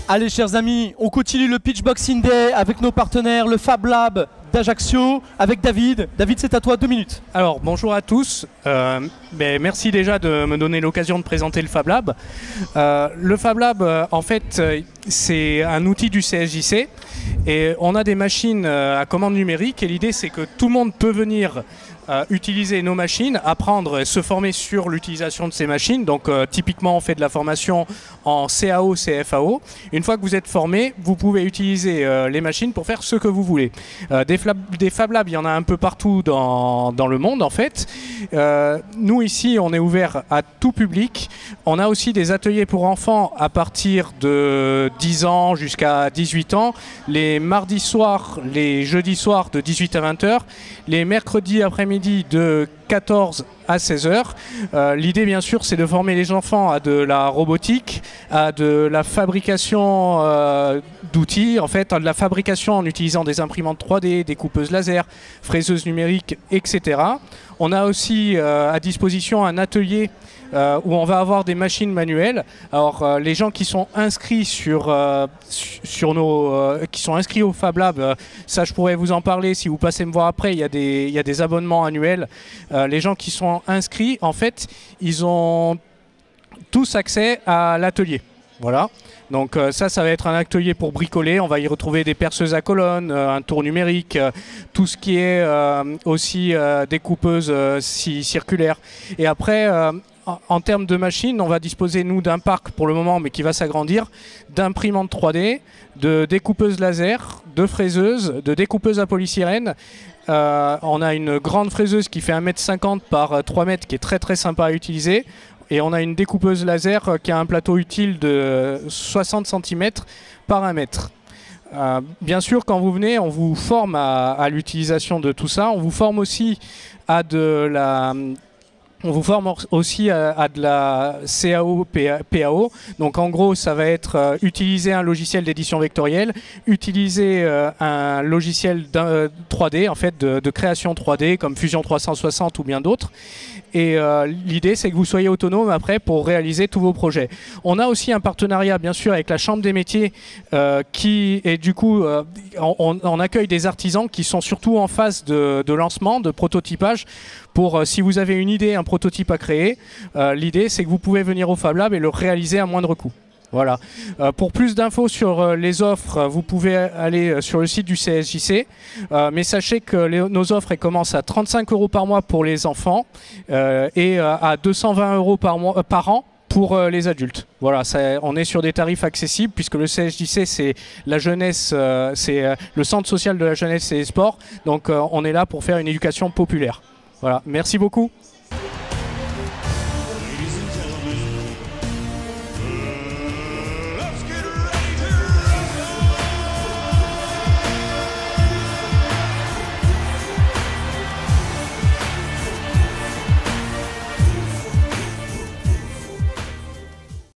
Allez chers amis, on continue le Pitch Boxing Day avec nos partenaires, le Fab Lab d'Ajaccio, avec David. David, c'est à toi, 2 minutes. Alors, bonjour à tous. Merci déjà de me donner l'occasion de présenter le Fab Lab. Le Fab Lab, en fait, c'est un outil du CSJC et on a des machines à commande numérique et l'idée, c'est que tout le monde peut venir utiliser nos machines, apprendre, se former sur l'utilisation de ces machines. Donc typiquement on fait de la formation en CAO, CFAO. Une fois que vous êtes formé, vous pouvez utiliser les machines pour faire ce que vous voulez. Des Fab Labs, il y en a un peu partout dans le monde en fait. Nous ici on est ouvert à tout public. On a aussi des ateliers pour enfants à partir de 10 ans jusqu'à 18 ans. Les mardis soirs, les jeudis soirs de 18 à 20h. Les mercredis après-midi de 14 à 16 heures. L'idée, bien sûr, c'est de former les enfants à de la robotique, à de la fabrication d'outils, en fait, à de la fabrication en utilisant des imprimantes 3D, des coupeuses laser, fraiseuses numériques, etc. On a aussi à disposition un atelier où on va avoir des machines manuelles. Alors les gens qui sont inscrits qui sont inscrits au Fab Lab, ça je pourrais vous en parler si vous passez me voir après. Il y a des abonnements annuels. Les gens qui sont inscrits, en fait, ils ont tous accès à l'atelier. Voilà. Donc ça va être un atelier pour bricoler. On va y retrouver des perceuses à colonnes, un tour numérique, tout ce qui est aussi découpeuse circulaire. Et après, en termes de machines, on va disposer, nous, d'un parc pour le moment, mais qui va s'agrandir, d'imprimantes 3D, de découpeuses laser, de fraiseuses, de découpeuses à polysirène. On a une grande fraiseuse qui fait 1,50 m par 3 m qui est très très sympa à utiliser. Et on a une découpeuse laser qui a un plateau utile de 60 cm par 1 mètre. Bien sûr, quand vous venez, on vous forme à l'utilisation de tout ça. On vous forme aussi à de la... On vous forme aussi à de la CAO, PAO. Donc en gros, ça va être utiliser un logiciel d'édition vectorielle, utiliser un logiciel 3D, en fait, de création 3D, comme Fusion 360 ou bien d'autres. Et l'idée, c'est que vous soyez autonome après pour réaliser tous vos projets. On a aussi un partenariat, bien sûr, avec la Chambre des métiers et du coup, on accueille des artisans qui sont surtout en phase de lancement, de prototypage. Pour si vous avez une idée, un prototype à créer, l'idée, c'est que vous pouvez venir au Fab Lab et le réaliser à moindre coût. Voilà. Pour plus d'infos sur les offres, vous pouvez aller sur le site du CSJC. Mais sachez que nos offres elles commencent à 35 € par mois pour les enfants et à 220 € par an pour les adultes. Voilà, on est sur des tarifs accessibles puisque le CSJC, c'est la jeunesse, c'est le centre social de la jeunesse et des sports. Donc on est là pour faire une éducation populaire. Voilà, merci beaucoup.